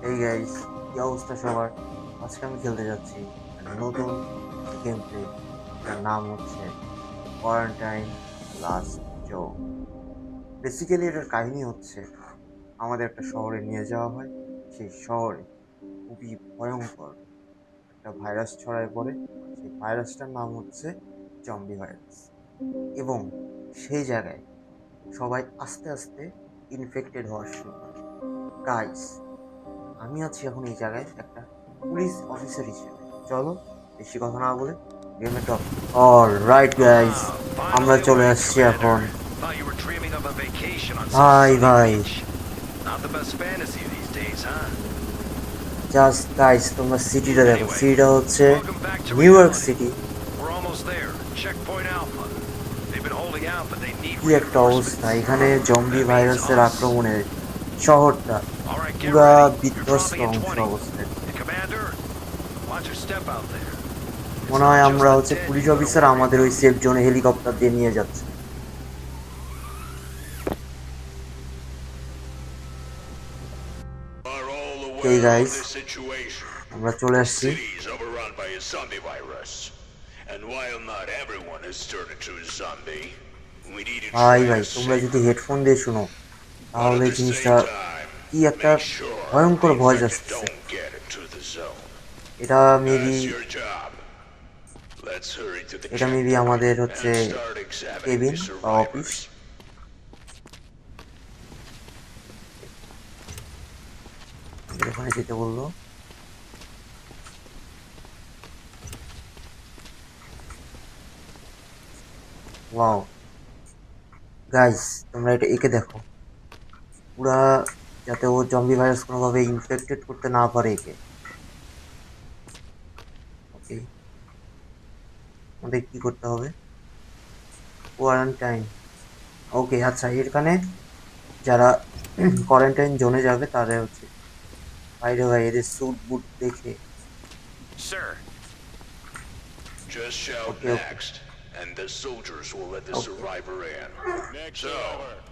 এই গাইস, কি অবস্থা সবার? আজকে আমি খেলতে যাচ্ছি একটা নতুন গেম প্লে, যার নাম হচ্ছে কোয়ারেন্টাইন লাস্ট জোন। বেসিক্যালি এটার কাহিনী হচ্ছে, আমাদের একটা শহরে নিয়ে যাওয়া হয়। সেই শহরে খুবই ভয়ঙ্কর একটা ভাইরাস ছড়ায় পড়ে। সেই ভাইরাসটার নাম হচ্ছে জম্বি ভাইরাস। এবং সেই জায়গায় সবাই আস্তে আস্তে ইনফেক্টেড হওয়া শুরু করে। গাইস, আমি আছি এখন এই জায়গায় একটা পুলিশ অফিসার হিসেবে। চলো, বেশি কথা না বলে গেমে টপ। অল রাইট গাইস, আমরা Finally চলে awake, আসছি Commander. এখন। Thought you were dreaming of a vacation on some ভাই sunny ভাই, beach. Not the best fantasy these days, huh? Just guys, তোমরা সিটিটা দেখো। Anyway, সিটিটা হচ্ছে welcome back to new York reality. City. We're almost there. Checkpoint Alpha. They've been holding out, but they need কি একটা অবস্থা! reinforcements. এখানে zombie That means ভাইরাসের us. আক্রমণে শহরটা All right, get পুরা ready. You're বিধ্বস্ত dropping in অংশ 20. অবস্থায়। And Commander, watch your step out there. It's মনে not হয় just আমরা the হচ্ছে dead police you gotta officer worry আমাদের ওই about. সেফ জোনে হেলিকপ্টার দিয়ে নিয়ে যাচ্ছে। Are all এই aware of guys, the situation. আমরা চলে The আসছি। city is overrun by a zombie virus. And while not everyone has turned into a zombie, we need to ভাই try ভাই, to তোমরা save যদি her. হেডফোন দিয়ে শুনো But at তাহলে the জিনিসটা same time, কি একটা make sure ভয়ঙ্কর the ভয়েস infected আসতেছে। don't get into the zone. এটা maybe That's your job. Let's hurry to the এটা মেবি checkpoint আমাদের হচ্ছে and start examining cabin the বা অফিস। survivors. ওখানে যেতে বললো। ওয়াও গাইস, তোমরা এটা একে দেখো, পুরা যাতে ও জম্বি ভাইরাস কোনোভাবে ইনফেক্টেড করতে না পারে একে। ওকে, আমাদের কি করতে হবে? কোয়ারেন্টাইন। ওকে, আচ্ছা, এখানে যারা কোয়ারেন্টাইন জোনে যাবে তাদের হচ্ছে, বাইরে ভাই এদের স্যুট বুট দেখে। Sir, Just shout okay okay next, and the soldiers will let the okay. survivor in. So,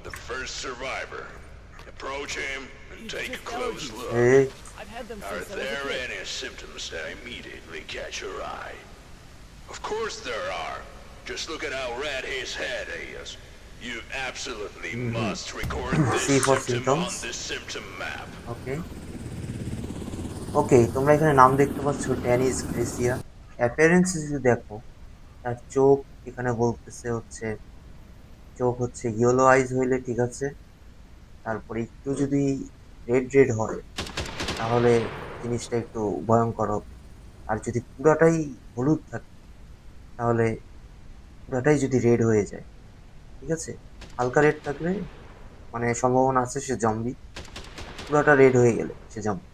the first survivor. Approach him and take a close look. এই I've had them Are since I was a there kid. any symptoms that immediately catch your eye? Of course there are. Just look at how red his head is. You absolutely must record this see for symptom on symptoms. the symptom map. Okay okay, তোমরা এখানে নাম দেখতে পাচ্ছ, Danish gratia. Appearance যদি দেখো, তার চোখ এখানে বলতেছে হচ্ছে, চোখ হচ্ছে ইয়েলো আইজ হইলে ঠিক আছে। তারপরে একটু যদি রেড রেড হয় তাহলে জিনিসটা একটু ভয়ঙ্কর হবে। আর যদি পুরাটাই হলুদ থাকে তাহলে, পুরাটাই যদি রেড হয়ে যায়, ঠিক আছে, হালকা রেড থাকলে মানে সম্ভাবনা আছে সে জম্বি, পুরাটা রেড হয়ে গেলে সে জম্বি।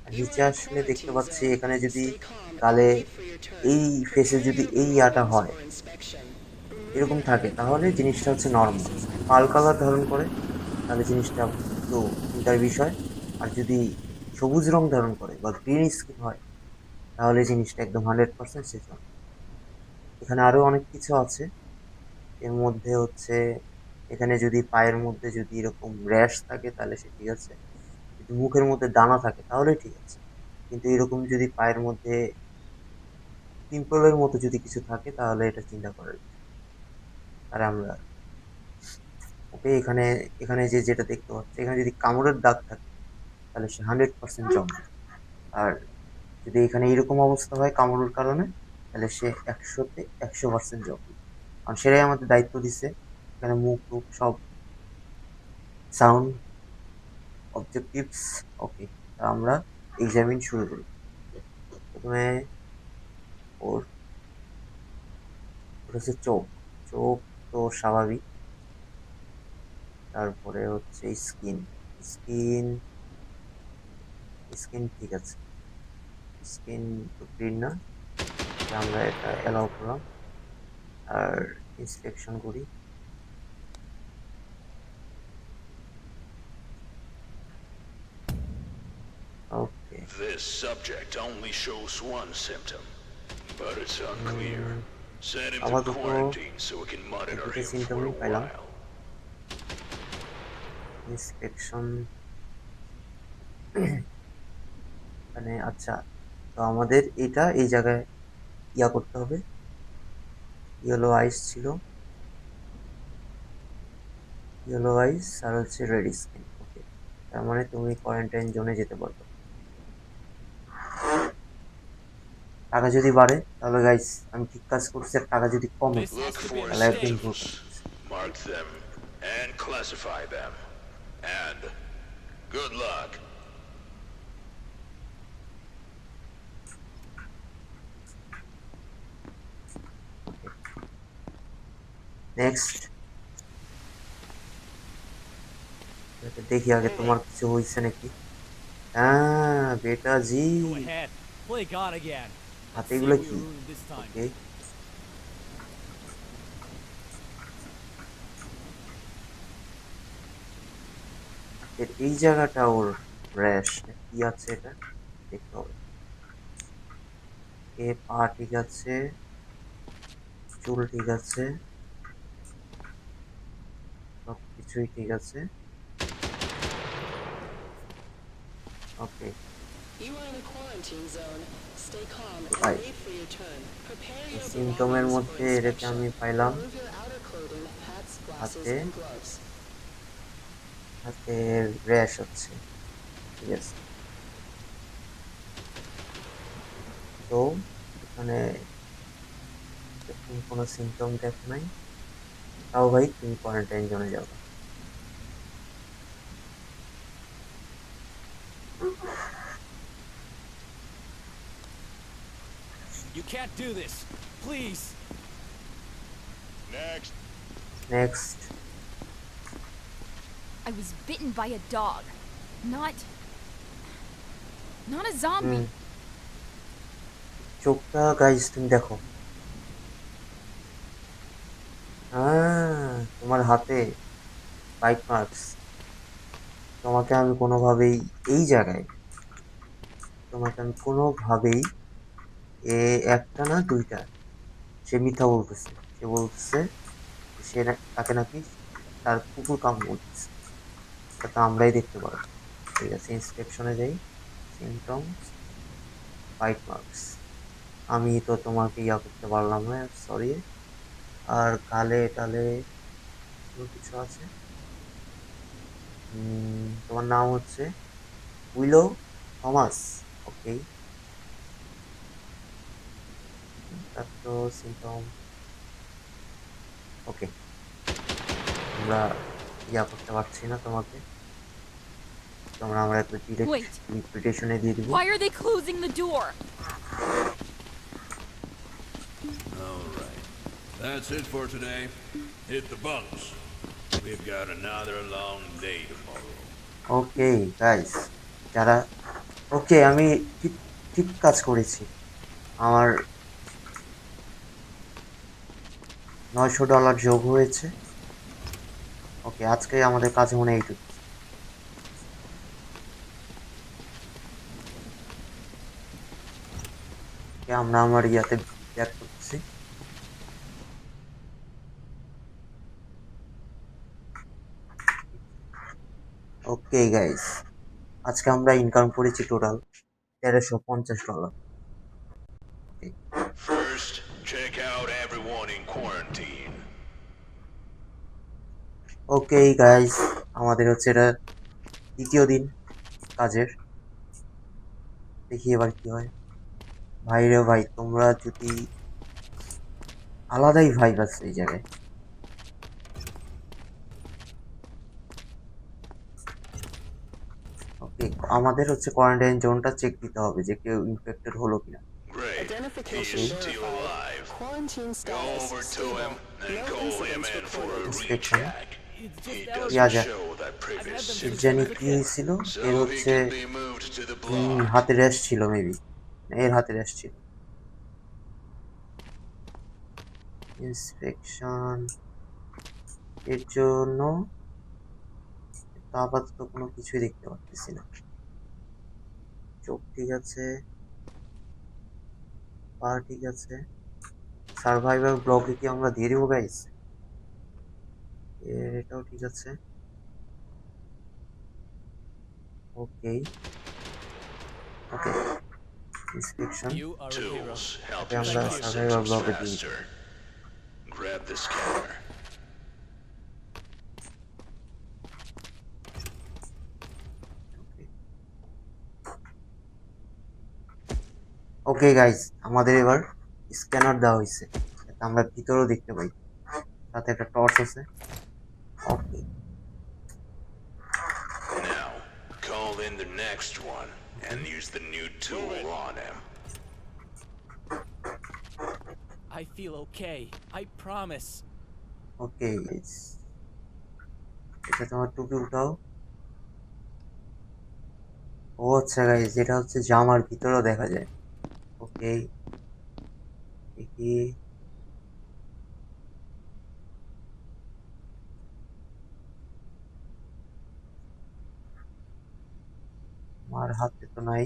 আর You're নিচে in a আসলে দেখতে quarantine পাচ্ছি zone. এখানে যদি Stay calm and গালে wait for your turn. এই ফেসে Prepare যদি your এই ইয়াটা belongings হয়, for inspection. এরকম থাকে, তাহলে জিনিসটা হচ্ছে নর্মাল। পাল কালার ধারণ করে তাহলে জিনিসটা একটু চিন্তার বিষয়। আর যদি সবুজ রং ধারণ করে বা গ্রিন স্কিন হয় তাহলে জিনিসটা একদম 100% সেফ। এখানে আরো অনেক কিছু আছে। এর মধ্যে হচ্ছে, এখানে যদি পায়ের মধ্যে যদি এরকম র্যাশ থাকে তাহলে সে ঠিক আছে, যদি মুখের মধ্যে দানা থাকে তাহলে ঠিক আছে। কিন্তু এরকম যদি পায়ের মধ্যে পিম্পলের মতো যদি কিছু থাকে তাহলে এটা চিন্তা করার বিষয়। আর আমরা ওকে, এখানে এখানে যে যেটা দেখতে পাচ্ছি, এখানে যদি কামড়ের দাগ থাকে তাহলে সে 100% জম্বি। আর যদি এখানে এরকম অবস্থা হয় কামড়ের কারণে, তাহলে সে 100% জম্বি। কারণ সেটাই আমাদের দায়িত্ব দিছে। এখানে মুখ টুখ সব সাউন্ড অবজেক্টিভস। ওকে, আমরা এক্সামিন শুরু করি। প্রথমে ওর ওর হচ্ছে চোখ। চোখ তো স্বাভাবিক। তারপরে হচ্ছে স্কিন। স্কিন স্কিন ঠিক আছে, স্কিন তো গ্রিন না, আমরা এটা অ্যালাউ করলাম। আর ইন্সপেকশন করি। ওকে, This subject only shows one symptom, but it's unclear. Send him to আপাতত quarantine so we can এই monitor দুটো him for সিমটমই a পাইলাম। while. ইন্সপেকশন। এখানে আচ্ছা, তো আমাদের এটা এই জায়গায় ইয়া করতে হবে। ইয়েলো আইস ছিল, ইয়েলো আইস আর হচ্ছে রেড স্কিন। ওকে, তার মানে তুমি কোয়ারেন্টাইন জোনে যেতে পারবে। টাকা যদি বাড়ে তাহলে গাইস আমি ঠিক কাজ করছি, আর টাকা যদি কমে This has Look to be for a তাহলে একদম mistake. ভুল stables, কাজ করছি। mark them, and classify them. And good luck. Next, দেখি আগে তোমার কিছু হয়েছে নাকি। হ্যাঁ বেটা জি, Go ahead. Play God again. Let's হাতে see এগুলো what we কি? ruined this time. ওকে, এই জায়গাটা ওর র্যাশ কি আছে এটা দেখতে হবে। এ পা ঠিক আছে, চুল ঠিক আছে, সব কিছুই ঠিক আছে। ওকে You are in a quarantine zone. Stay calm and ভাই, wait for your turn. Prepare এই your সিমটমের belongings for মধ্যে এটাকে inspection. আমি পাইলাম Remove your outer clothing, hats, glasses, হাতে, and gloves. হাতে র্যাশ হচ্ছে, ঠিক আছে। তো এখানে এরকম কোনো সিমটম দেখা নাই, তাও ভাই তুমি কোয়ারেন্টাইন জোনে যাবে। You can't do this. Please. Next. Next, I was bitten by a dog. Not a zombie. চোখটা গাইজ তুমি দেখো, তোমার হাতে বাইট মার্কস। তোমাকে আমি কোনোভাবেই এই জায়গায়, তোমাকে আমি কোনোভাবেই একটা না দুইটা, সে মিথ্যা বলতেছে, সে বলতেছে তাকে নাকি তার কুকুর কামড় বলতেছে, এটা তো আমরাই দেখতে পারবো। ঠিক আছে, ইন্সপেকশনে যাই, সিমটমস, বাইট মার্কস। আমি তো তোমাকে ইয়া করতে পারলাম না, সরি। আর গালে টালে কোনো কিছু আছে? তোমার নাম হচ্ছে উইলো থমাস। ওকে, তার তো সিমটম। ওকে, আমরা ইয়া করতে পারছি না তোমাকে, আমরা একটা ডিরেক্ট Wait. লিকুইডেশনে দিয়ে দিব। Why are they closing the door? All right. That's it for today. Hit the bunks. We've got another long day tomorrow. Okay guys, যারা, ওকে আমি ঠিক ঠিক কাজ করেছি। আমার $900 যোগ হয়েছে। ওকে, আজকে আমাদের কাজ মনে হয় এইটুকু। ওকে, আমরা আমার ইয়াতে ব্যাক করতেছি। ওকে গাইস, আজকে আমরা ইনকাম করেছি total $1350। First, check out everyone in quarantine. Okay guys, আমাদের হচ্ছে এটা দ্বিতীয় দিন কাজের। দেখি এবার কি হয়। ভাই রে ভাই, তোমরা যদি আলাদাই ভাইব আছে এই জায়গায়। ওকে, আমাদের হচ্ছে কোয়ারেন্টাইন জোনটা চেক দিতে হবে যে কেউ ইনফেক্টেড হলো কিনা। Great. He Identification is still verified. alive. Quarantine Go status over to stable. him and No call him incidents in for a reported. Inspection. recheck. It's He just allergies. Yeah, doesn't yeah. show that previous them symptoms, জানি কি হয়েছিল, so এর he হচ্ছে can be moved to the block. হাতে rash ছিল maybe, এর হাতে rash ছিল। ইন্সপেকশন এর জন্য তো আপাতত কোনো কিছুই দেখতে পাচ্ছি না। চোখ ঠিক আছে, পা ঠিক আছে। সার্ভাইভার ব্লকে কি আমরা দিয়ে দেবো গাইস? এটাও ঠিক আছে। ওকে ওকে, inspection You are a hero. Tools help Okay, you I'm solve gonna survival symptoms block it. faster. Grab the scanner. Okay guys, আমাদের এবার স্ক্যানার দেওয়া হয়েছে, যাতে আমরা ভিতরেও দেখতে পাই, সাথে একটা টর্চ আছে। ওকে, Now, call in the next one and use the new tool on him. I feel okay. I promise. Okay guys, এটা তোমার টুপি উঠাও। ও আচ্ছা গাইস, এটা হচ্ছে জামার ভিতরেও দেখা যায়। ওকে, দেখি। আমার হাতে তো নাই।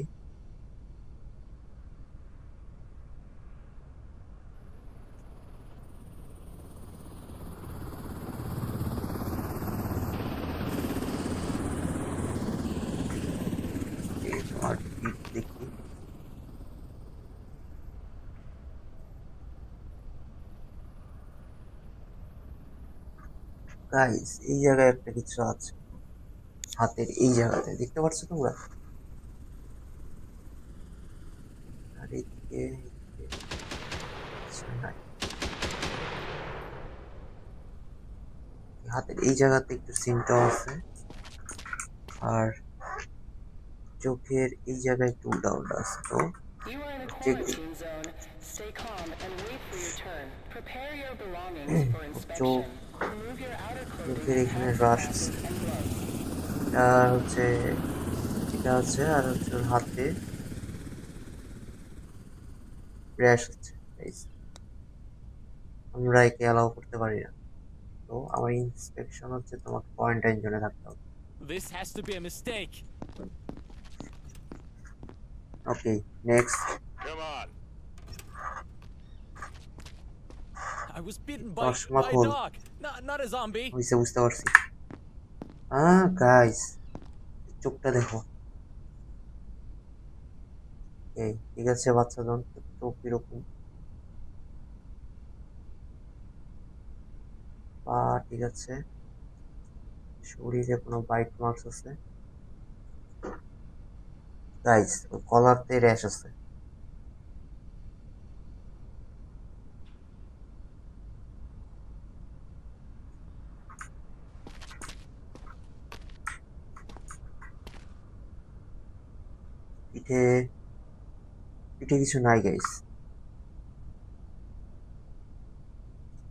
এই তোমার পিঠ দেখি। গাইস, এই জায়গায় একটা কিছু আছে, হাতের এই জায়গাতে দেখতে পাচ্ছ তোমরা? আর এদিকে কিছু নাই। হাতের এই জায়গাতে একটু সিমটাও আছে, আর চোখের এই জায়গায় একটু উল্টা উল্টা আছে। তো You are in a check quarantine zone. Stay calm and wait for your turn. Prepare your belongings for inspection. চোখ, Remove your outer চোখের clothing, এখানে hats, রাশ glasses, আছে, and gloves. আর হচ্ছে এটা আছে, আর হচ্ছে ওর হাতে র্যাশ হচ্ছে। Guys, আমরা একে অ্যালাউ করতে পারি না। তো আমার ইন্সপেকশন হচ্ছে তোমাকে কোয়ারেন্টাইন জোনে থাকতে হবে। This has to be a mistake. Okay, next. Come on. I was bitten চশমা by a খোল। dog, not a zombie. হয়েছে, বুঝতে পারছি। গাইস, চোখটা দেখো। এই ঠিক আছে, বাচ্চাজন চোখ এরকম, পা ঠিক আছে, শরীরে কোনো বাইট মার্কস আছে। গাইস, ওর কলারতে র্যাশ আছে। পিঠে পিঠে কিছু নাই গাইস।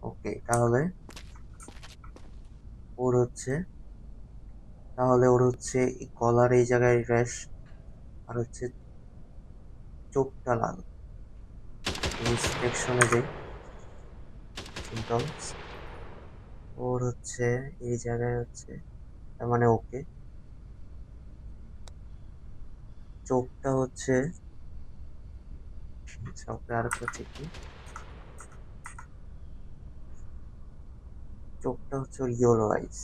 ওকে, তাহলে ওর হচ্ছে এই কলার এই জায়গায় র্যাশ, আর হচ্ছে চোখটা লাল। ইন্সপেকশনে যাই, সিমটমস ওর হচ্ছে এই জায়গায় হচ্ছে, তার মানে ওকে। চোখটা হচ্ছে, আচ্ছা ওকে, আর হচ্ছে কি, চোখটা হচ্ছে ওর ইয়েলো আইস।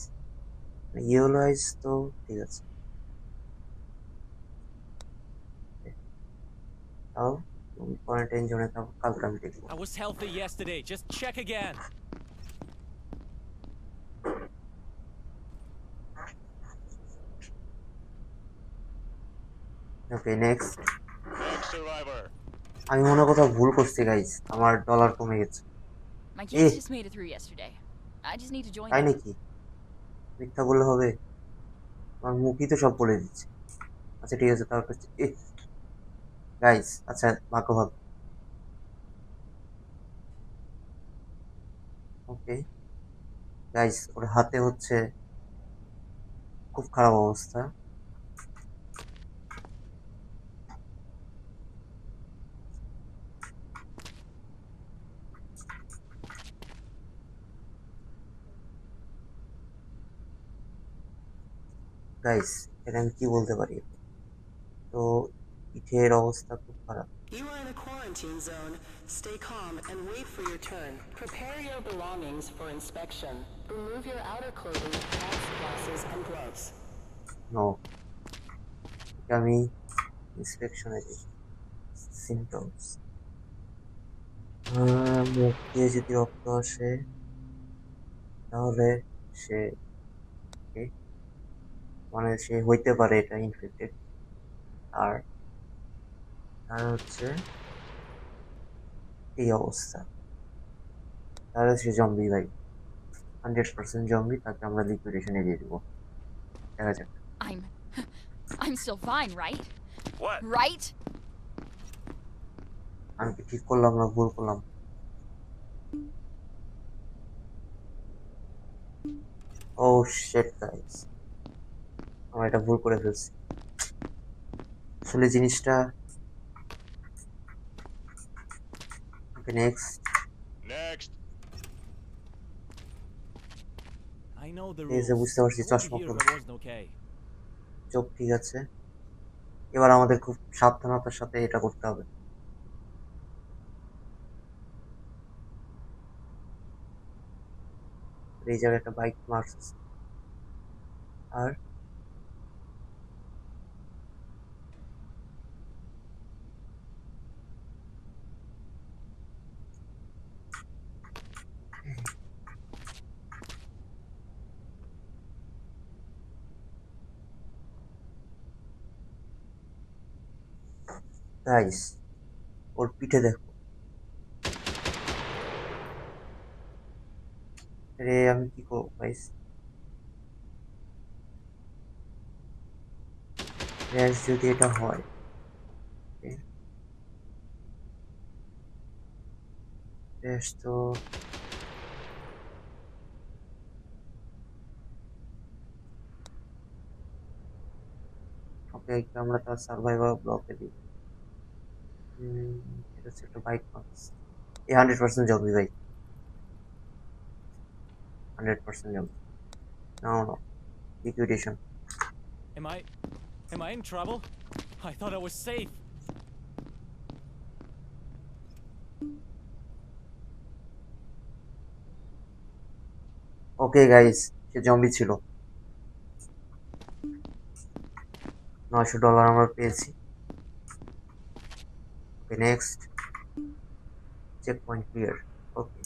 ইয়েলো আইস তো ঠিক আছে, তাও তুমি কোয়ারেন্টাইন জোনে থাকো, কালকে আমি দেখবো। I was healthy yesterday. Just check again. Okay, next. Next survivor. আমি মনে হয় কোথাও ভুল করছি গাইস, আমার ডলার কমে গেছে। My kids Eh. just made it through yesterday. I just need to join তাই them. নাকি? মিথ্যা বললে হবে? আমার মুখই তো সব বলে দিচ্ছে। আচ্ছা ঠিক আছে, তারপর গাইস, আচ্ছা ভাগ্য ভাগ। ওকে গাইস, ওর হাতে হচ্ছে খুব খারাপ অবস্থা। গাইস, এটা আমি কি বলতে পারি? তো পিঠের অবস্থা খুব খারাপ। You are in a quarantine zone. Stay calm and wait for your turn. Prepare your belongings for inspection. Remove your outer clothing, hats, glasses, and gloves. No, এটা আমি ইন্সপেকশনে যাই। সিমটমস, মুখ দিয়ে যদি রক্ত আসে তাহলে সে এ- মানে সে হইতে পারে এটা ইনফেক্টেড। আর আর হচ্ছে এই অবস্থা, তাহলে সে জম্বি ভাই, 100% জম্বি। তাকে আমরা লিকুইডেশনে দিয়ে দিব। দেখা যাক। I'm. I'm still fine, right? What? Right? আমি কি ঠিক করলাম না ভুল করলাম? ও শিট গাইস, আমরা এটা ভুল করে ফেলছি আসলে জিনিসটা। Okay next. Next. I know the এই যে rules. বুঝতে পারছি, I want to চশমা hear পরে, if I wasn't okay. চোখ ঠিক আছে। এবার আমাদের খুব সাবধানতার সাথে এটা করতে হবে। এই জায়গায় একটা বাইক মারছে। আর গাইস, ওর পিঠে দেখো। রে আমি কি করবো গাইস? র্যাশ যদি এটা হয়, র্যাশ তো ওকে, আমরা তার সার্ভাইভাল ব্লকে দিই। এটা হচ্ছে একটা বাইক মারছে। এই 100% জম্বি ভাই, 100% zombie. No no, liquidation. Am I. Am I in trouble? I thought I was safe. Okay guys, সে জম্বি ছিল। $900 আমরা পেয়েছি। Okay next, checkpoint clear. Okay,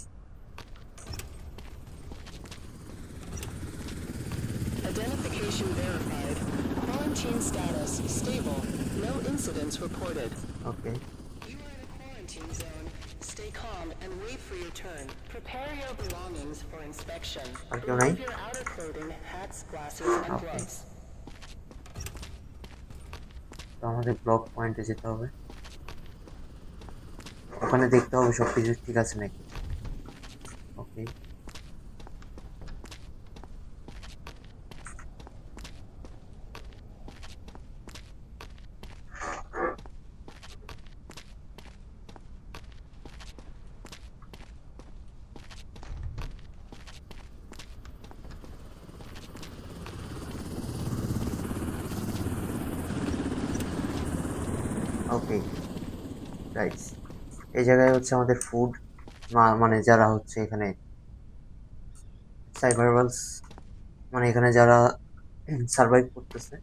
Identification verified. Quarantine status stable. No incidents reported. Okay You are in a quarantine zone. Stay calm and wait for your turn. Prepare your belongings for inspection. আর কেউ নাই? Remove your outer clothing, hats, glasses, and Okay. gloves. তো আমাদের block পয়েন্টে যেতে হবে। ওখানে দেখতে হবে সবকিছু ঠিক আছে নাকি। ওকে, ওকে গাইস, এই জায়গায় হচ্ছে আমাদের ফুড, মানে যারা হচ্ছে এখানে সার্ভাইভালস, মানে এখানে যারা সার্ভাইভ করতেছে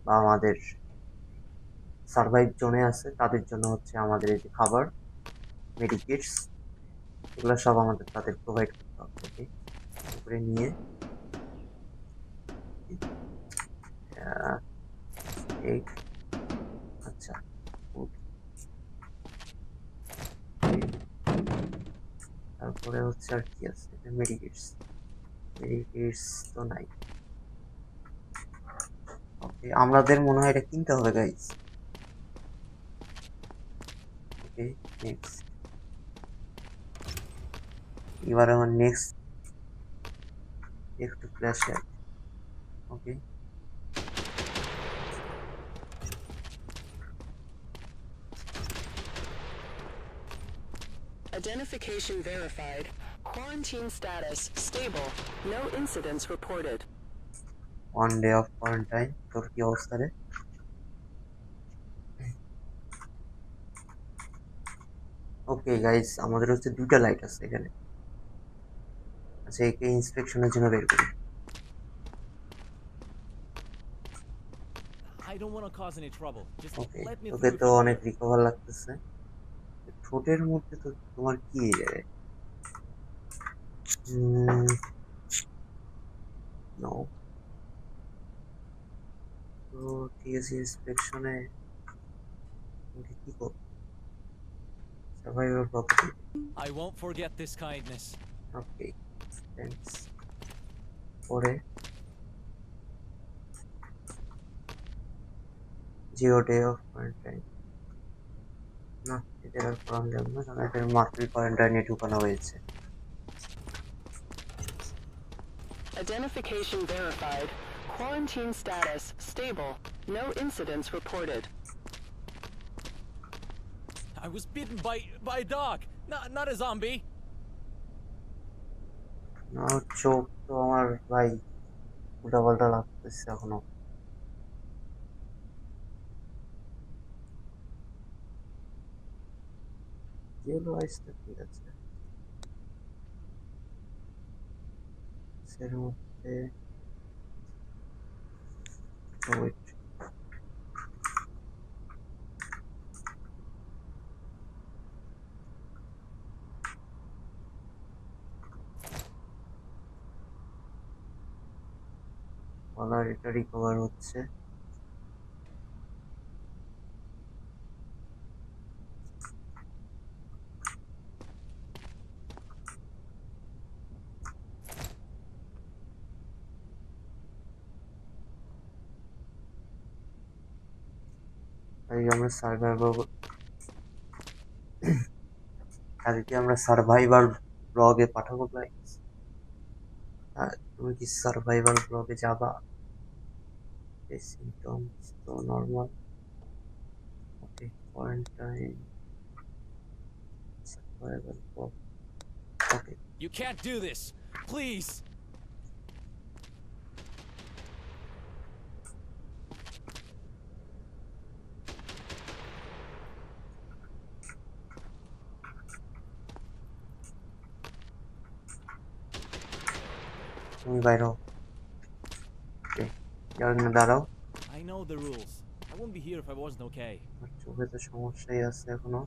বা আমাদের সার্ভাইভ জোনে আছে, তাদের জন্য হচ্ছে আমাদের এই যে খাবার, মেডিকেটস, এগুলো সব আমাদের তাদের প্রোভাইড করতে হবে। ওকে, করে নিয়ে এই আচ্ছা food, তারপরে হচ্ছে আর কি আছে, মেডিকেটস। মেডিকেটস তো নাই। ওকে, আমাদের মনে হয় এটা কিনতে হবে গাইস। ওকে নেক্সট, এবার আমার নেক্সট একটু flash light. Okay, Identification verified. Quarantine status stable. No incidents reported. 1 day of quarantine. তোর কি অবস্থা রে? ওকে গাইস, আমাদের হচ্ছে দুইটা লাইট আছে এখানে। আচ্ছা, একে ইন্সপেকশনের জন্য বের করি। I don't want to cause any trouble. Just okay, let me তোকে through. তো অনেক রিকভার লাগতেছে। ঠোঁটের মধ্যে তো তোমার কি এই জায়গায়? নো, তো টিএসসি ইন্সপেকশনে তোমাকে কি করবো? Survival property. I won't forget this kindness. Okay, thanks. পরে 0 ডে অফ কোয়ারেন্টাইন। না, এটা আর করানো যাবে না, কারণ এটা মাত্রই কোয়ারেন্টাইনে ঢুকানো হয়েছে। Identification verified. Quarantine status stable. No incidents reported. I was bitten by a dog, not a zombie. না, চোখ তো আমার ভাই উল্টাপাল্টা লাগতেছে এখনো। যেগুলো আসছে ঠিক আছে, এর মধ্যে wait, বলার এটা রিকভার হচ্ছে। আজকে আমরা সার্ভাইভাল ব্লগে পাঠাবো গাইস। তুমি কি সার্ভাইভাল ব্লগে যাবা? সিমটমস তো normal. Okay, quarantine survival blog. Okay, You can't do this. Please. তুমি বাইরে হও। ওকে, দাঁড়াও। I know the rules. I wouldn't be here if I wasn't okay. আমার চোখে তো সমস্যাই আছে এখনো।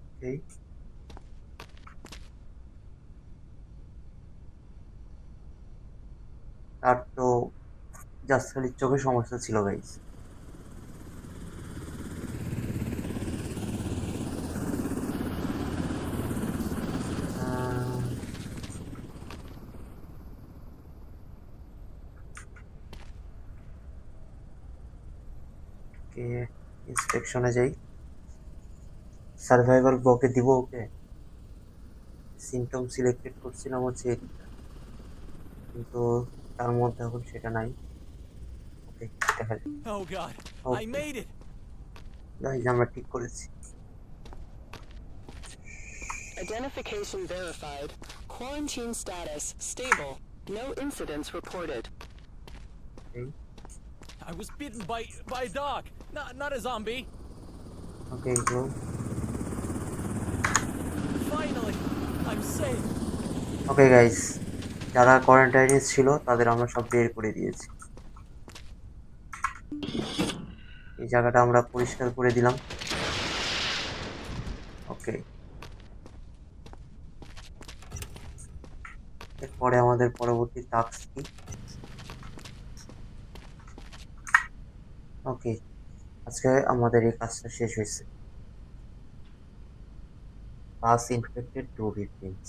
ওকে, তার তো জাস্ট খালি চোখে সমস্যা ছিল গাইস। ওকে, ইন্সপেকশনে যাই। সার্ভাইভাল ব্লকে দিব ওকে। সিমটম সিলেক্টেড করছিলাম হচ্ছে এদিকটা, কিন্তু তার মধ্যে এখন সেটা নাই। ওকে, দেখা যাক। Oh God, I Okay. made it. Guys, আমরা ঠিক করেছি। Identification verified. Quarantine status stable. No incidents reported. Okay, I was bitten by a dog, not a zombie. Okay bro. Finally, I'm safe. Okay guys, যারা কোয়ারেন্টাইনে ছিল তাদের আমরা সব বের করে দিয়েছি। এই জায়গাটা আমরা পরিষ্কার করে দিলাম। ওকে, এরপরে আমাদের পরবর্তী টাস্ক কি? ওকে, আজকে আমাদের এই কাজটা শেষ হয়েছে। Pass infected, 2 victims,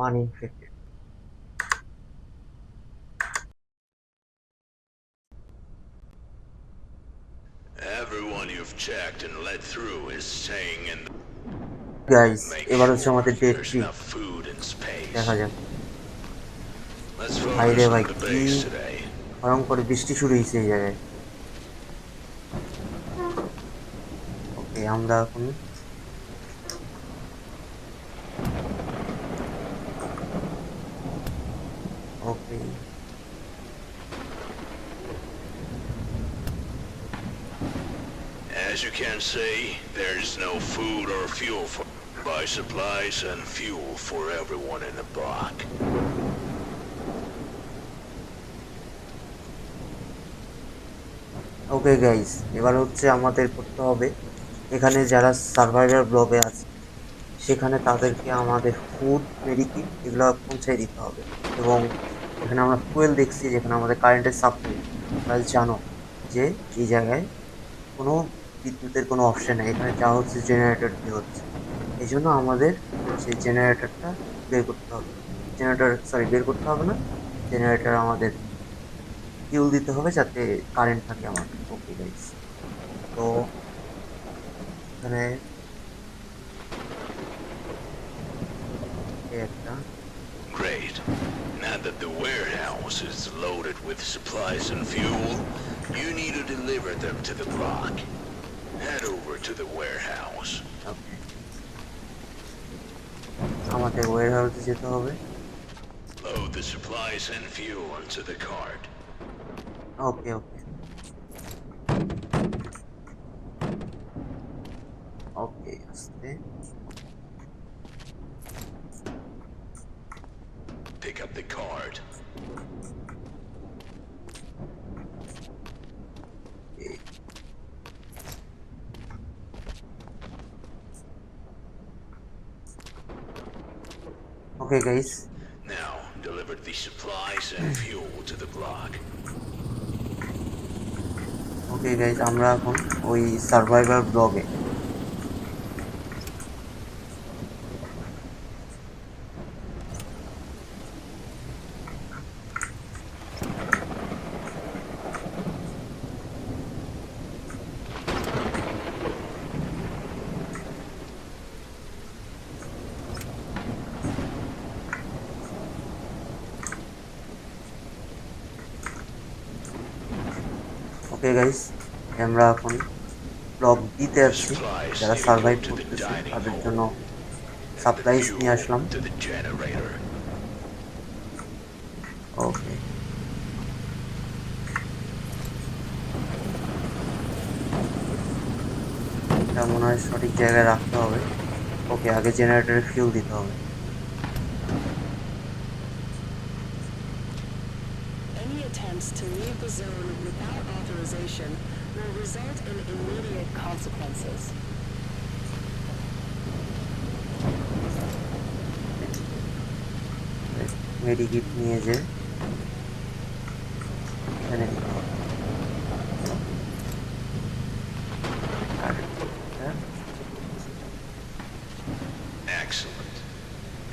1 infected. Everyone you've checked and let through is staying in. Guys, Make এবার হচ্ছে আমাদের sure date there's 3। enough food and space. দেখা যাক। Let's ভাই focus রে on ভাই, the কি base today. ভয়ঙ্কর বৃষ্টি শুরু হয়েছে এই জায়গায়। ওকে, আমরা এখন ওকে, As you can see, there's no food or fuel for. buy supplies and fuel for everyone in the block. Okay guys, এবার হচ্ছে আমাদের করতে হবে এখানে যারা সার্ভাইভার ব্লগে আছে সেখানে তাদেরকে আমাদের ফুড মেডিকিট এগুলো পৌঁছে দিতে হবে। এবং এখানে আমরা ফুয়েল দেখছি যেখানে আমাদের কারেন্টের সাপ্লাই, তোমরা জানো যে এই জায়গায় কোনো বিদ্যুতের কোনো অপশন নেই, এখানে যা হচ্ছে জেনারেটর দিয়ে হচ্ছে। এই জন্য আমাদের সেই জেনারেটরটা বের করতে হবে। বের করতে হবে না, জেনারেটর আমাদের ফিউল দিতে হবে যাতে কারেন্ট থাকে আমাদের। ওকে গাইস, তো এখানে এই একটা Great. Now that the warehouse is loaded with supplies and fuel, you need to deliver them to the block. Head over to the warehouse. ওকে, আমাদের ওয়্যার হাউসে যেতে হবে। Load the supplies and fuel onto the cart. ওকে ওকে ওকে, আস্তে। Pick up the cart. Okay guys, Now, deliver the supplies and fuel to the block. Okay guys, আমরা এখন ওই survivor ব্লগে okay guys, আমরা এখন ব্লগ দিতে আসছি। যারা সার্ভাইভ করতেছে তাদের জন্য সাপ্লাইজ নিয়ে আসলাম। To the generator. ওকে, এটা মনে হয় সঠিক জায়গায় রাখতে হবে। ওকে, আগে জেনারেটরে ফিউল দিতে হবে। Any attempts to leave the zone without authorization will result in immediate consequences. Medikit নিয়ে যে এখানে দিতে হবে। আর এটা Excellent.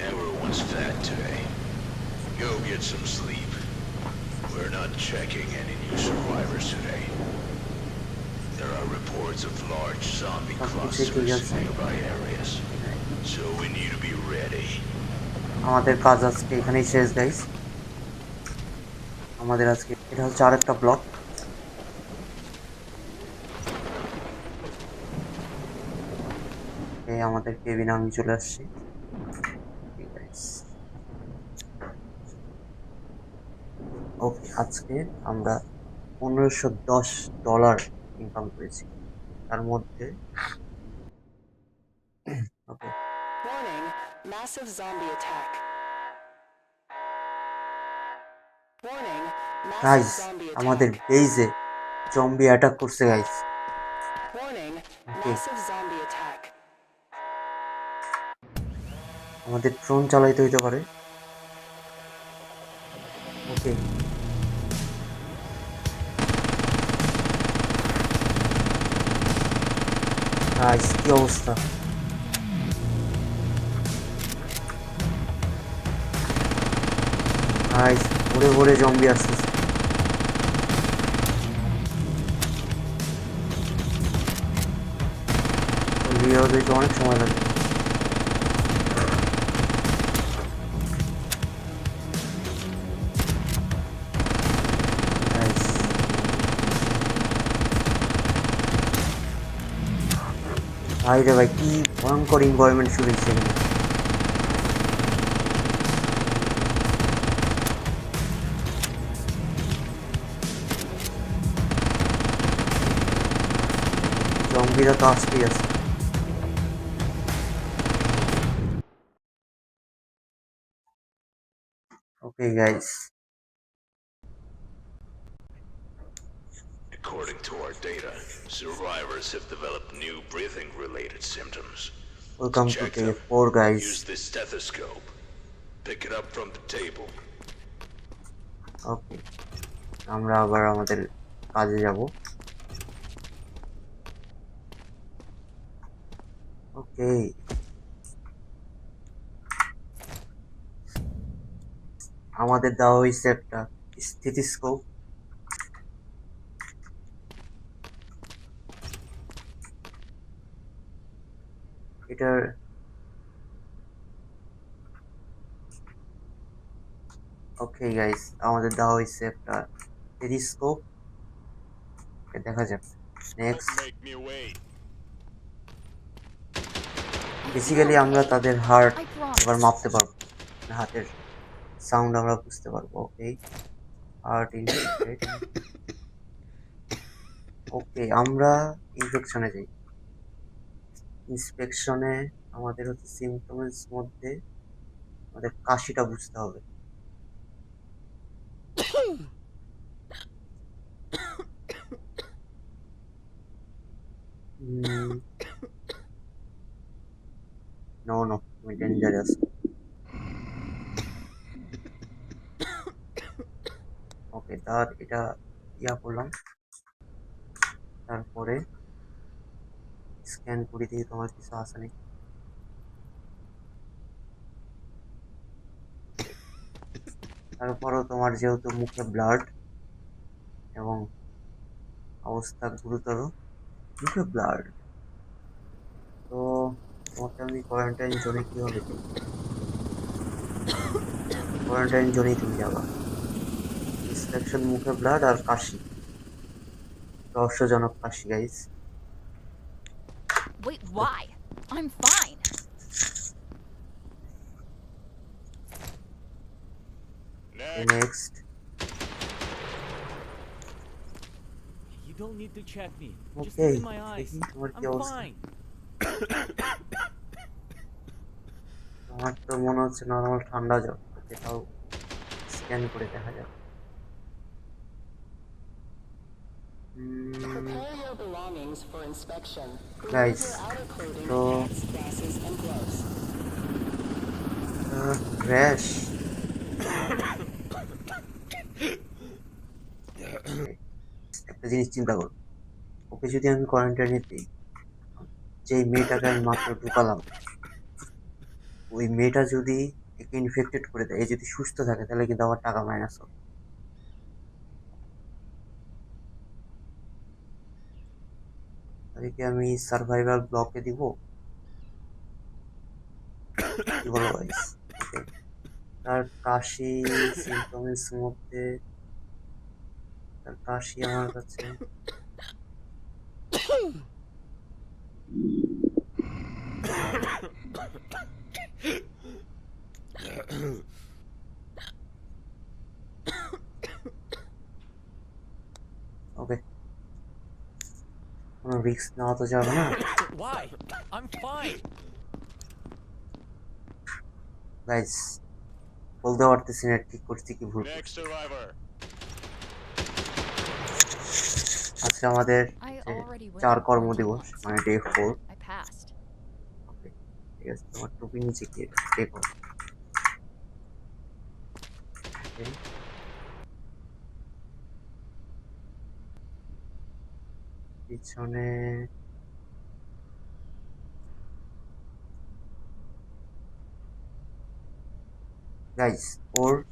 Everyone's fed today. Go get some sleep. We're not checking any new survivors today. There are reports of large zombie clusters in nearby areas, so we need to be ready. আমাদের কাজ আজকে এখানেই শেষ guys. আমাদের আজকে এটা হচ্ছে আরেকটা ব্লক। এই আমাদের কেবিনে আমি চলে আসছি। ওকে, আজকে আমরা $1510 ইনকাম করেছি, তার মধ্যে ওকে Warning, massive zombie attack. Warning, guys, massive zombie আমাদের attack. বেইজে জম্বি অ্যাটাক করছে guys. Warning, Okay. massive zombie attack. আমাদের ড্রোন চালাইতে হইতে পারে। ওকে, গাইস কি অবস্থা? গাইস, ভরে ভরে জম্বি আসতেছে। রিওয়ার্ড দিতে অনেক সময় লাগে। Guys, ভাই রে ভাই, কি ভয়ঙ্কর এনভায়রনমেন্ট শুরু হয়েছে এখানে। জম্বিরা তো আসতেই আছে। Okay guys, According to our data, survivors have developed new breathing-related symptoms. Welcome to Check day them. 4 guys. Use this stethoscope. Pick it up from the table. ওকে, আমরা আবার আমাদের কাজে যাব। ওকে, আমাদের দেওয়া হয়েছে একটা স্থিতিস্কোপ। এটার ওকে গাইস, আমাদের দেওয়া হয়েছে একটা টেলিস্কোপ। দেখা যাক নেক্সট। বেসিক্যালি আমরা তাদের হার্ট I এবার promise. মাপতে পারবো, হাতের সাউন্ড আমরা বুঝতে পারবো। ওকে, হার্ট ইনফেক্টেড। ওকে, আমরা ইনফেকশনে যাই। ইন্সপেকশনে আমাদের হচ্ছে সিমটমস মধ্যে আমাদের কাশিটা বুঝতে হবে। নো নো, তুমি ডেঞ্জারাস। ওকে, তার এটা ইয়া করলাম। তারপরে স্ক্যান করে দিয়ে তোমার কিছু আসে নাকি। তারপরও তোমার যেহেতু মুখে ব্লাড এবং অবস্থা গুরুতর, মুখে ব্লাড, তো তোমাকে আমি কোয়ারেন্টাইন জোনে কিভাবে দেবো? কোয়ারেন্টাইন জোনেই তুমি যাবা। ইনস্পেকশন, মুখে ব্লাড আর কাশি, রহস্যজনক কাশি guys. Wait, why? I'm fine. Next. You don't need to check me. Just okay, look in my eyes. দেখি তোমার কি I'm অবস্থা। fine. আমার তো মনে হচ্ছে নর্মাল ঠান্ডা জ্বর। ওকে, তাও স্ক্যান করে দেখা যাক। Prepare your belongings for inspection. Remove Guys, your outer clothing, so- hats, glasses, and gloves. Rash. একটা জিনিস চিন্তা করো, ওকে যদি আমি কোয়ারেন্টাইনে দিই, যেই মেয়েটাকে আমি মাত্র ঢুকালাম, ওই মেয়েটা যদি একে ইনফেক্টেড করে দেয়, এ যদি সুস্থ থাকে, তাহলে কিন্তু আমার টাকা মাইনাস হবে। তাদেরকে আমি সার্ভাইভাল ব্লকে দিব, কি বলো গাইস? ওকে, তার কাশি সিমটমস মধ্যে, তার কাশি আমার কাছে ওকে, কোনো রিস্ক নেওয়া তো যাবে না Why? I'm fine. গাইস। বলতে পারতেছি না ঠিক করছি কি ভুল করছি। আজকে আমাদের I যে already went 4 on কর্মদিবস, quarantine মানে once. ডে 4। I passed. ওকে, ঠিক আছে, তোমার টুপি নিচে কি ডে 4। পিছনে গাইস, ওর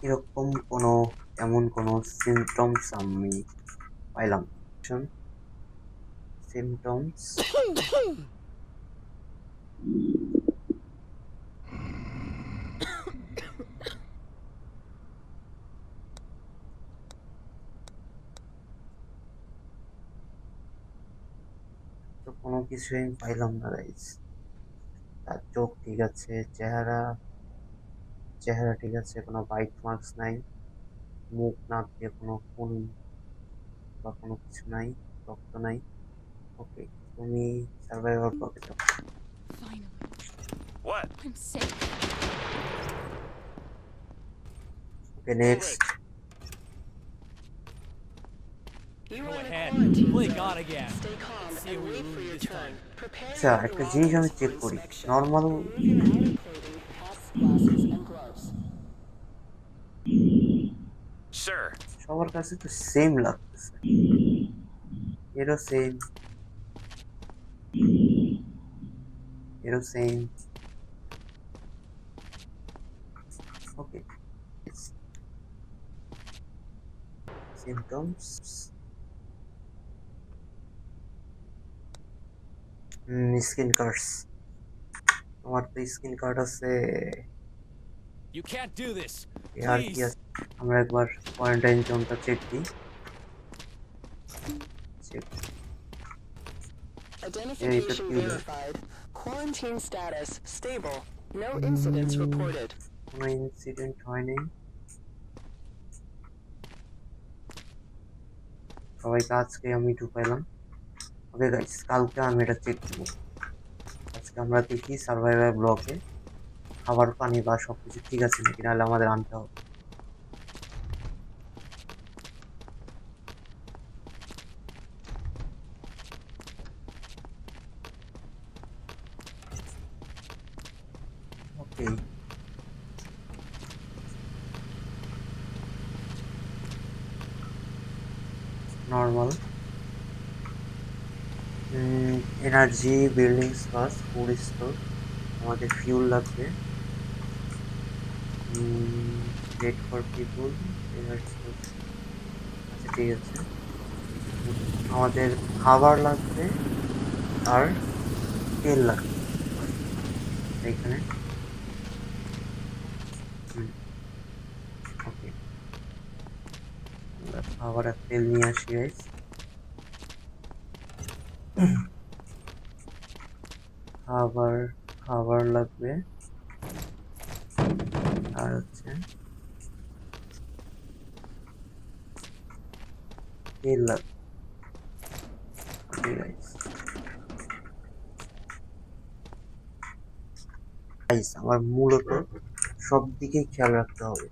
এরকম কোনো এমন কোনো সিমটমস আমি পাইলাম। সিমটমস তো কোনো কিছুই আমি পাইলাম না গাইস। তার চোখ ঠিক আছে, চেহারা চেহারা ঠিক আছে, কোনো বাইট মার্কস নাই, মুখ নাক দিয়ে কোনো খুন বা কোনো কিছু নাই, রক্ত নাই। ওকে, তুমি সার্ভাইভাল ব্লকে যাও। Finally, What? I'm safe. Okay next. You Go are in a ahead. quarantine Play zone. God again. Stay calm See and who we wait for lose your this turn. time. Prepare আচ্ছা, your একটা জিনিস আমি belongings for check করি, inspection. Normal Remove your outer clothing, hats, glasses, and gloves. Sir, সবার কাছে তো same লাগতেছে, এরও সেম, এরও সেম। ওকে, সিমটমস, স্কিন কার্ডস। তোমার তো স্কিন কার্ড আছে, You can't do this. আর কি Please. আছে? আমরা একবার কোয়ারেন্টাইন জোনটা চেক দিই। চেক, এইটা Identification কি হলো? verified. Quarantine status stable. No incidents reported. কোনো ইনসিডেন্ট হয়নি। সবাইকে আজকে আমি ঢুকাইলাম। ওকে গাইস, কালকে আমি এটা চেক দেবো। আজকে আমরা দেখি সার্ভাইভার ব্লকে খাবার পানি বা সবকিছু ঠিক আছে নাকি, নাহলে আমাদের আনতে হবে। Okay, normal. Energy, building space, food store, আমাদের ফিউল লাগবে। Wait for people, energy. আচ্ছা ঠিক আছে, আমাদের খাবার লাগবে আর তেল লাগবে এইখানে। ওকে, আমরা খাবার আর তেল নিয়ে আসি গাইস। খাবার, খাবার লাগবে আর হচ্ছে তেল লাগবে। ওকে গাইস, গাইস আমার মূলত সব দিকেই খেয়াল রাখতে হবে।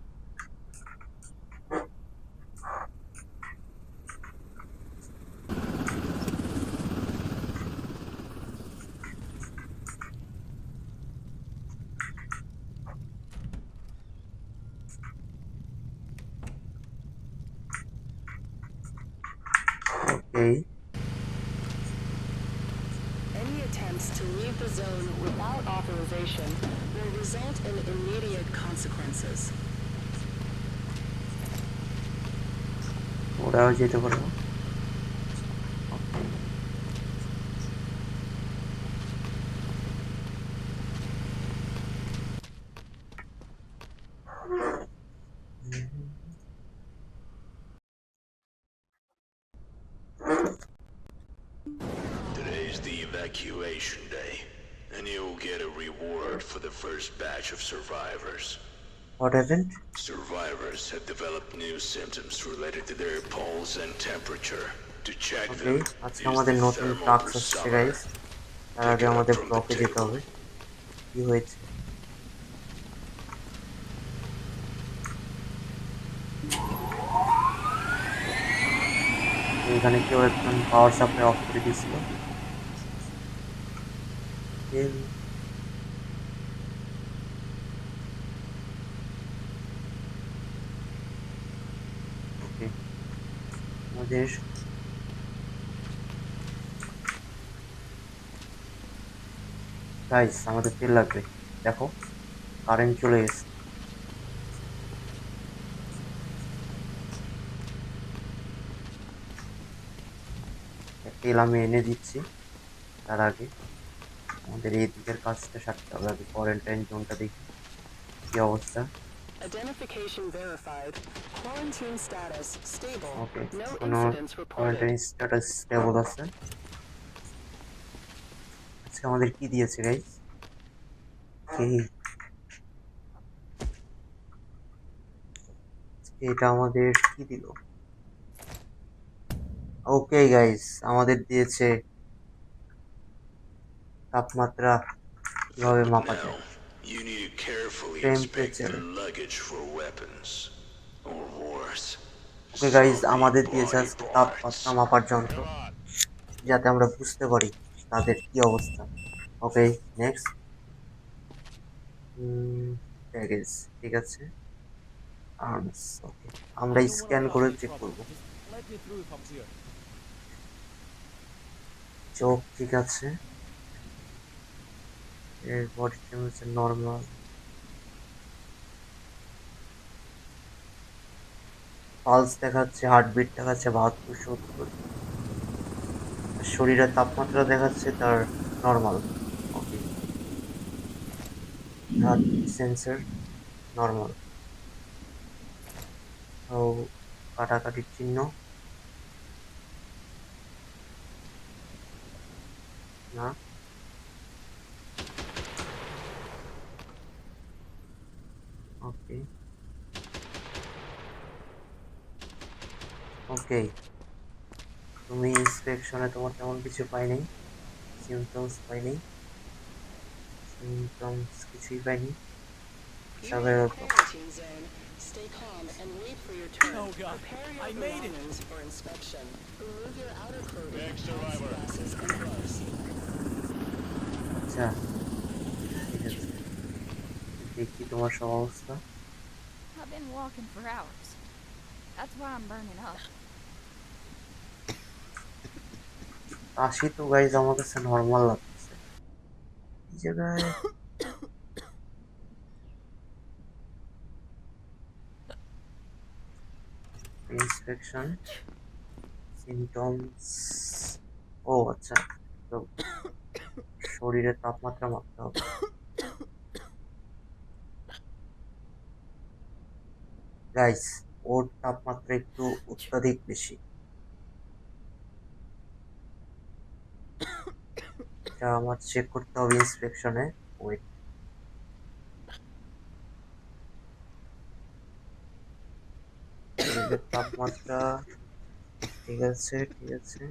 ওকে, Any attempts to leave the zone without authorization will result in immediate consequences. ওরাও যেতে পারবো। Today's the evacuation day, and you'll get a reward for the first batch of survivors. What happened? Survivors have developed new symptoms related to their pulse and temperature. To check okay, them, আজকে use আমাদের the নতুন thermal task আসছে pulsometer. Guys. তার আগে আমাদের ব্লকে যেতে হবে। কি হয়েছে? এখানে কেউ একজন পাওয়ার সাপ্লাই অফ করে দিয়েছিল। ওকে, আমাদের গাইস আমাদের তেল লাগবে। দেখো কারেন্ট চলে গেছে। তেল আমি এনে দিচ্ছি। তার আগে আমাদের এই দিকের কাজটা সারতে হবে। আগে কোয়ারেন্টাইন জোনটা দেখি কি অবস্থা। Identification verified. Quarantine status stable. ওকে, No কোনো incidents quarantine reported. Status stable আছে। আজকে আমাদের কি দিয়েছে গাইস? এটা আমাদের কি দিল? ওকে গাইস, আমাদের দিয়েছে তাপমাত্রা কিভাবে মাপা যায়, Now, you need to carefully inspect temperature. the luggage for weapons. or worse. Okay guys, Some আমাদের people দিয়েছে are আজকে parts. তাপমাত্রা মাপার যন্ত্র, যাতে আমরা বুঝতে পারি তাদের কি অবস্থা। ওকে, নেক্সট। প্যাকেজ, ঠিক আছে। আর্মস, ওকে, আমরা I don't want scan to cause করে any চেক trouble. করব। Just let me through if I'm clear. চোখ ঠিক আছে, এর বডি টেম্পারেচার নর্মাল, পালস দেখাচ্ছে, হার্টবিট দেখাচ্ছে 72-70, শরীরের তাপমাত্রা দেখাচ্ছে তার নর্মাল। ওকে, হার্ট সেন্সর নর্মাল। ও, কাটাকাটির চিহ্ন না। ওকে, ওকে, তুমি ইন্সপেকশনে তোমার তেমন কিছু পাইনি, সিমটমস পাইনি, সিমটমস কিছুই পাইনি। You're in the survival problem, quarantine zone. Stay calm and wait for your turn. Oh, God. Prepare your I made it. belongings for inspection. Remove your outer clothing, hats, glasses, and gloves. আচ্ছা, ঠিক আছে, দেখি তোমার সব অবস্থা। I've been walking for hours. That's why I'm burning up. কাশি তো guys আমার কাছে নর্মাল লাগতেছে। এই জায়গায় ইন্সপেকশন, সিমটমস, ও আচ্ছা, তো শরীরের তাপমাত্রা মাপতে হবে। গাইস, ওর তাপমাত্রা একটু অত্যাধিক বেশি, এটা আমার চেক করতে হবে ইন্সপেকশনে। ওয়েট, শরীরের তাপমাত্রা ঠিক আছে, ঠিক আছে।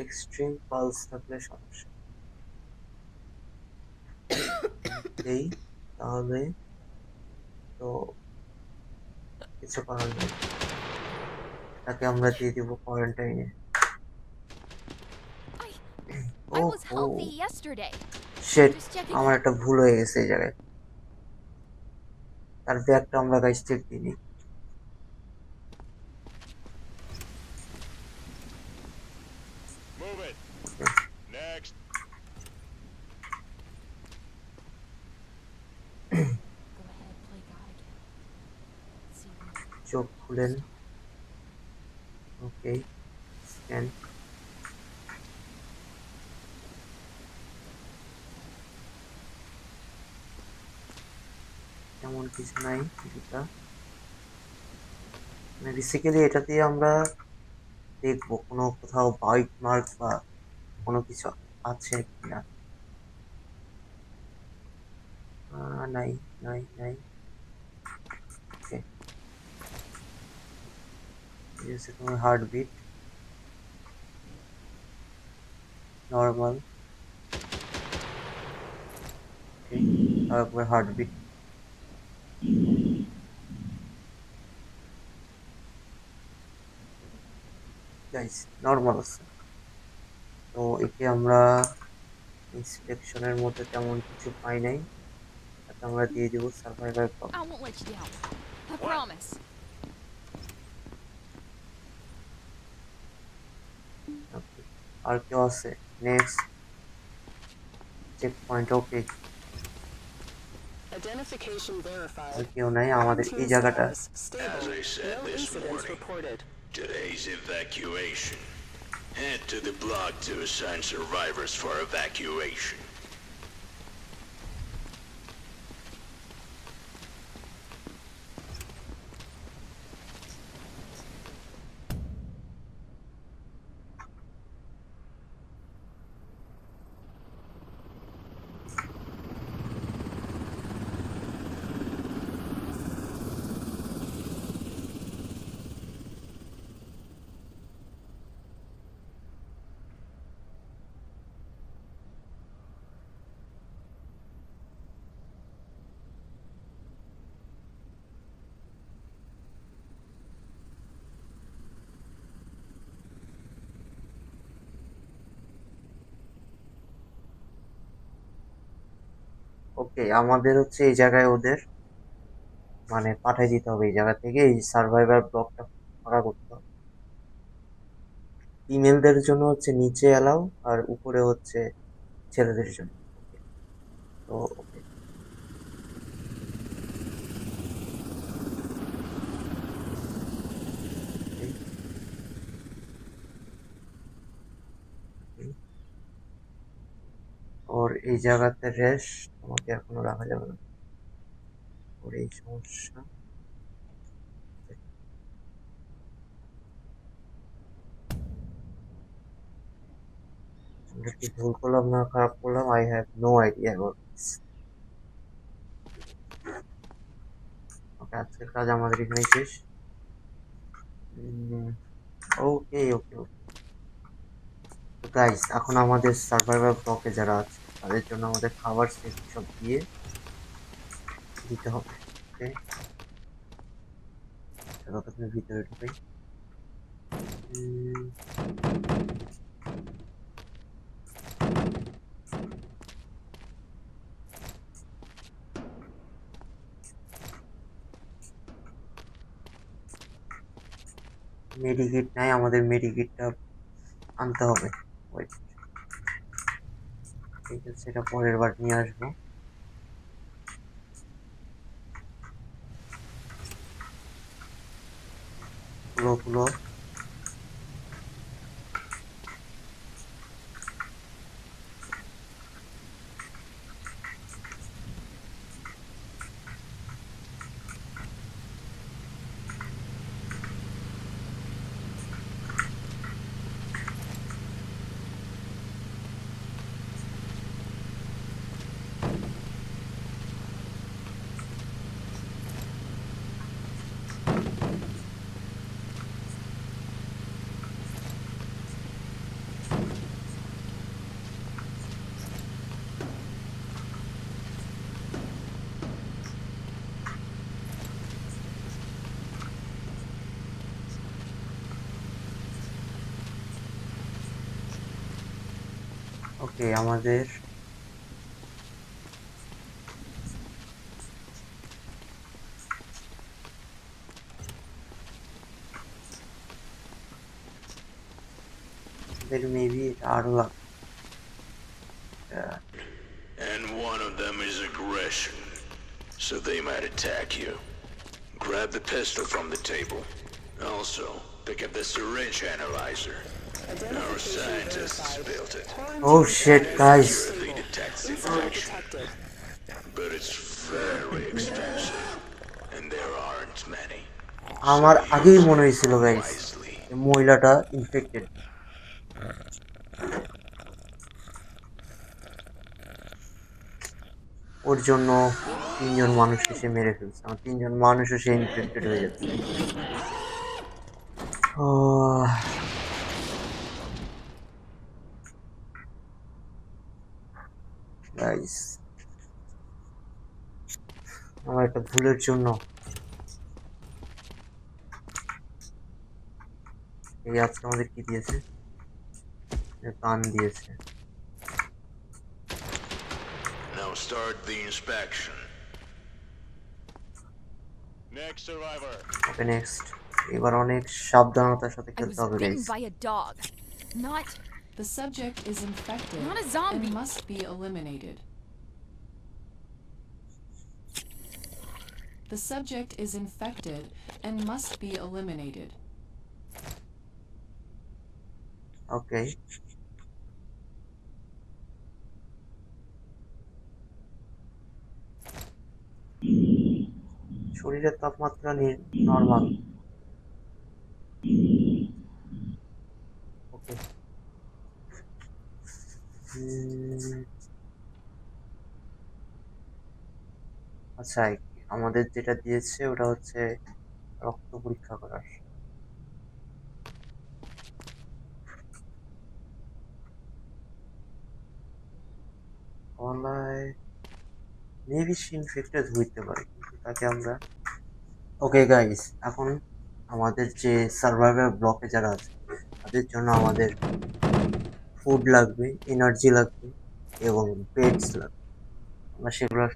এক্সট্রিম পালস থাকলে সমস্যা এই, তাহলে তো কিছু করার নেই, তাকে আমরা দিয়ে দিব কোয়ারেন্টাইনে। I O was O healthy yesterday. শেট, Just checking. আমার একটা ভুল হয়ে গেছে এই জায়গায়। তার ব্যাগটা আমরা গাইস চেক দিইনি। Move it. Next. Go ahead, play God again. See when চোখ খুলেন, ওকে, স্ক্যান, তেমন কিছু নাই। এটা বেসিক্যালি এটা দিয়ে আমরা দেখবো কোনো কোথাও বাইট মার্ক বা কোনো কিছু আছে কিনা। নাই, নাই, নাই। ওকে, ঠিক আছে, তোমার হার্টবিট নর্মাল, ওকে, তারপর হার্টবিট গাইস নর্মাল আছে। তো একে আমরা ইন্সপেকশনের মধ্যে তেমন কিছু পাই নাই, তাকে আমরা দিয়ে দেবো survival I problem. won't let you down. I promise. ওকে, আর কেউ আছে? নেক্সট চেক পয়েন্ট, ওকে, Identification verified. আর কেউ নাই আমাদের এই Quarantine জায়গাটা। status stable. As I said No this incidents morning. reported. Today's evacuation. Head to the block to assign survivors for evacuation. ওকে, আমাদের হচ্ছে এই জায়গায় ওদের মানে পাঠিয়ে দিতে হবে, এই জায়গা থেকে এই সার্ভাইভার ব্লকটা ফাঁকা করতে হবে। ফিমেলদের জন্য হচ্ছে নিচে অ্যালাউ, আর উপরে হচ্ছে ছেলেদের জন্য। ওকে, তো ওকে, ওর এই জায়গাতে রেস্ট তোমাকে এখনো রাখা যাবে না, ওর এই সমস্যা। আমরা কি ভুল করলাম না খারাপ করলাম, I have no idea about this. Okay, আজকের কাজ আমাদের এখানে শেষ। ওকে ওকে ওকে, তো গাইস এখন আমাদের সার্ভাইভার ব্লকে যারা আছে তাদের জন্য আমাদের খাবার সেফটি সব দিয়ে দিতে হবে। ওকে, ততক্ষণের ভিতরে ঢুকাই। মেডিকিট নাই, আমাদের মেডিকিটটা আনতে হবে। ওয়েট, ঠিক আছে, সেটা পরের বার নিয়ে আসবো। খুলো খুলো, ওকে। আমাদের মেবি আরো লাগবে। And one of them is aggression, so they might attack you. Grab the pistol from the table. Also, pick up the syringe analyzer. Our scientists built it. Oh shit, guys. Surely detects Incident infection, detected. but it's very expensive, and there aren't many. আমার আগেই মনে হয়েছিল guys Wisely. মহিলাটা infected. ওর জন্য 3জন মানুষকে সে মেরে ফেলছে, আমার 3জন মানুষও সে ইনফেক্টেড হয়ে যাচ্ছে। গাইস, আমার একটা ভুলের জন্য এই আজকে আমাদের কি দিয়েছে, গান দিয়েছে। Now start the inspection. Next survivor. Okay, next. এবার অনেক সাবধানতার সাথে I খেলতে was হবে bitten guys. by a dog. Not The subject is infected Not a zombie. and must be eliminated. The subject is infected and must be eliminated. ওকে, শরীরের তাপমাত্রা normal. ওকে, আচ্ছা, আমাদের যেটা দিয়েছে ওটা হচ্ছে রক্ত পরীক্ষা করার। গলায় মেবি সে ইনফেক্টেড হইতে পারে, কিন্তু তাকে আমরা। ওকে গাইস, এখন আমাদের যে সার্ভাইভার ব্লকে যারা আছে তাদের জন্য আমাদের ফুড লাগবে, এনার্জি লাগবে এবং বেডস লাগবে। আমরা সেগুলোর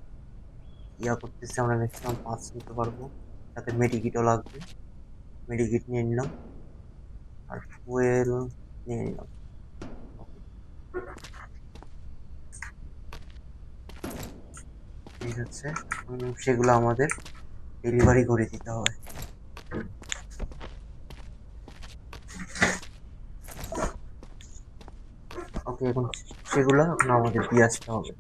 করতেছি, আমরা ম্যাক্সিমাম 5 নিতে পারবো। সাথে মেডিকিটও লাগবে, মেডিকিট নিয়ে নিলাম আর ফুয়েল নিয়ে নিলাম। ওকে, ঠিক আছে, এখন সেগুলো আমাদের ডেলিভারি করে দিতে হবে। ওকে, এখন সেগুলো এখন আমাদের দিয়ে আসতে হবে।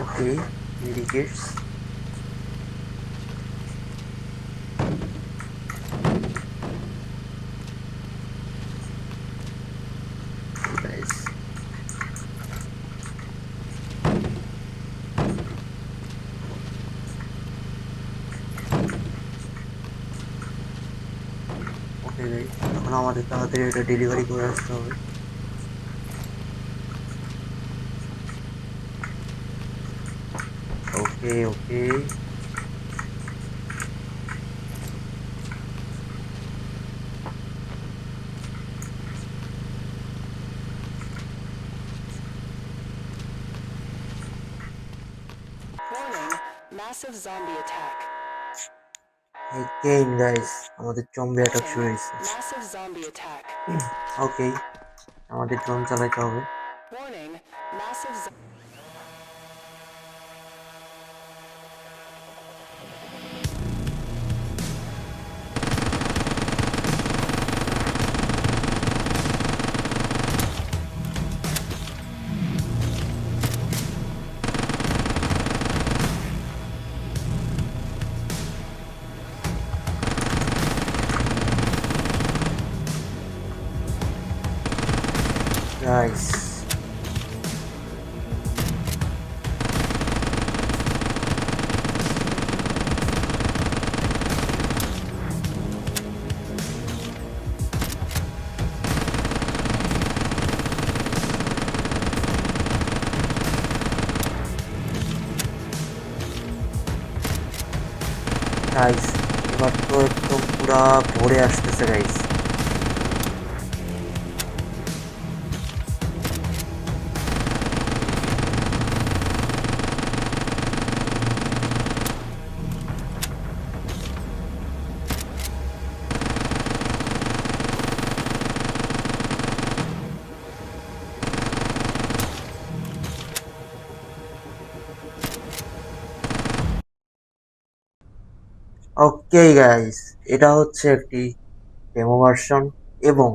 ওকে, মেডিকেটস, গাইস। ওকে গাইস, এখন আমাদের তাড়াতাড়ি এটা ডেলিভারি করে আসতে হবে। ওকে ওকে, Warning, massive zombie attack. Again guys, আমাদের জম্বি অ্যাটাক শুরু Warning, হয়েছে। massive zombie attack. ওকে, আমাদের ড্রোন চালাতে হবে। Warning, massive গাইস, গাইস, এবার তো একদম পুরা ভরে আসতেছে গাইস। ওকে গাইস, এটা হচ্ছে একটি ডেমো ভার্সন এবং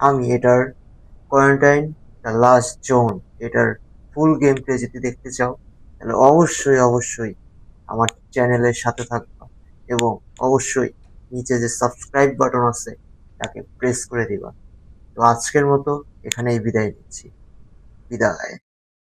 আমি এটার কোয়ারেন্টাইন দ্য লাস্ট জোন এটার ফুল গেম প্লে যদি দেখতে চাও তাহলে অবশ্যই অবশ্যই আমার চ্যানেলের সাথে থাকবা এবং অবশ্যই নিচে যে সাবস্ক্রাইব বাটন আছে তাকে প্রেস করে দিবা। তো আজকের মতো এখানেই বিদায় নিচ্ছি। বিদায়।